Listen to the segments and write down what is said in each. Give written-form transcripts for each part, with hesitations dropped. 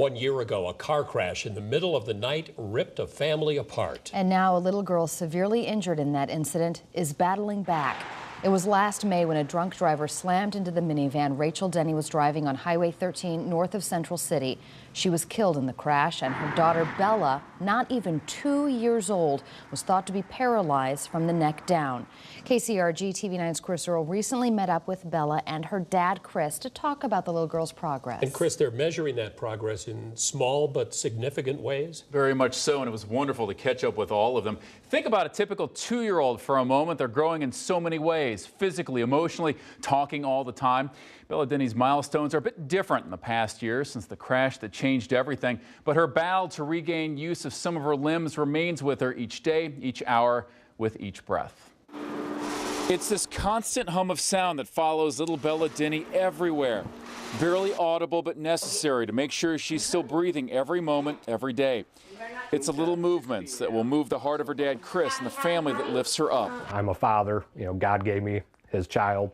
1 year ago, a car crash in the middle of the night ripped a family apart. And now a little girl severely injured in that incident is battling back. It was last May when a drunk driver slammed into the minivan Rachel Denny was driving on Highway 13 north of Central City. She was killed in the crash, and her daughter Bella, not even 2 years old, was thought to be paralyzed from the neck down. KCRG TV9's Chris Earl recently met up with Bella and her dad Chris to talk about the little girl's progress. And Chris, they're measuring that progress in small but significant ways. Very much so, and it was wonderful to catch up with all of them. Think about a typical 2-year-old for a moment. They're growing in so many ways, physically, emotionally, talking all the time. Bella Denny's milestones are a bit different in the past year since the crash that changed everything, but her battle to regain use of some of her limbs remains with her each day, each hour, with each breath. It's this constant hum of sound that follows little Bella Denny everywhere. Barely audible but necessary to make sure she's still breathing every moment, every day. It's the little movements that will move the heart of her dad Chris and the family that lifts her up. I'm a father, God gave me his child,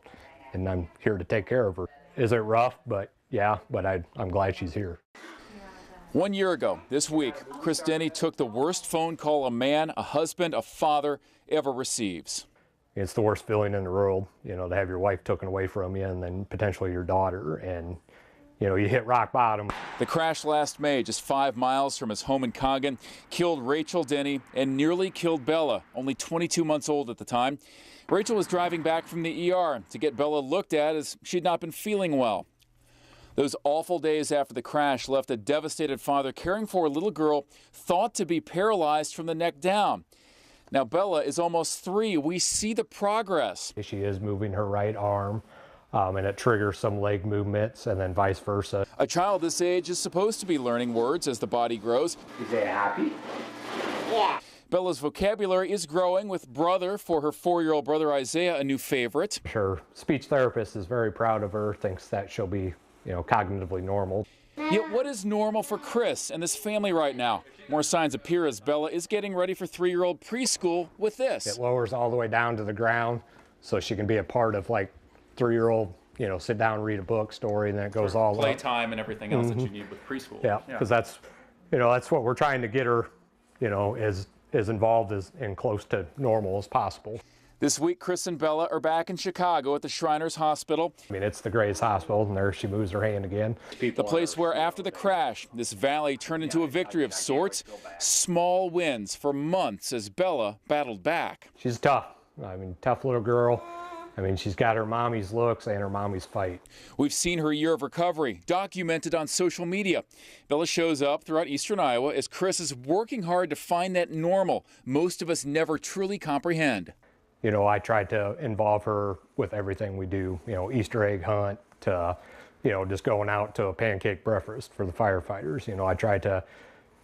and I'm here to take care of her. Is it rough? But yeah, but I'm glad she's here. 1 year ago, this week, Chris Denny took the worst phone call a man, a husband, a father ever receives. It's the worst feeling in the world, to have your wife taken away from you and then potentially your daughter, and you hit rock bottom. The crash last May, just 5 miles from his home in Coggan, killed Rachel Denny and nearly killed Bella, only 22 months old at the time. Rachel was driving back from the ER to get Bella looked at as she'd not been feeling well. Those awful days after the crash left a devastated father caring for a little girl thought to be paralyzed from the neck down. Now Bella is almost 3. We see the progress. She is moving her right arm, and it triggers some leg movements, and then vice versa. A child this age is supposed to be learning words as the body grows. You say happy? Yeah. Bella's vocabulary is growing, with brother for her 4-year-old brother Isaiah a new favorite. Her speech therapist is very proud of her, thinks that she'll be, cognitively normal. Yet what is normal for Chris and this family right now? More signs appear as Bella is getting ready for 3-year-old preschool with this. It lowers all the way down to the ground so she can be a part of 3-year-old, sit down, read a book, story, and then it goes all playtime and everything else that you need with preschool. Yeah, because that's what we're trying to get her, as involved and close to normal as possible. This week, Chris and Bella are back in Chicago at the Shriners Hospital. It's the greatest hospital, and there she moves her hand again. The place where, after the crash, this valley turned into a victory of sorts. Small wins for months as Bella battled back. She's tough. Tough little girl. She's got her mommy's looks and her mommy's fight. We've seen her year of recovery documented on social media. Bella shows up throughout eastern Iowa as Chris is working hard to find that normal most of us never truly comprehend. I tried to involve her with everything we do, Easter egg hunt to, just going out to a pancake breakfast for the firefighters. I tried to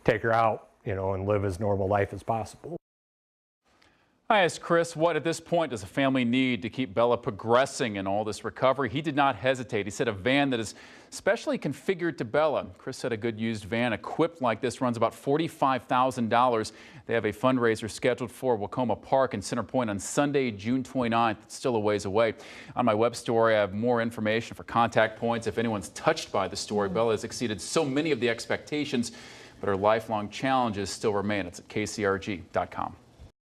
take her out, and live as normal life as possible. I asked Chris, what at this point does a family need to keep Bella progressing in all this recovery? He did not hesitate. He said a van that is specially configured to Bella. Chris said a good used van equipped like this runs about $45,000. They have a fundraiser scheduled for Wacoma Park in Center Point on Sunday, June 29th. It's still a ways away. On my web story, I have more information for contact points. If anyone's touched by the story, Bella has exceeded so many of the expectations, but her lifelong challenges still remain. It's at kcrg.com.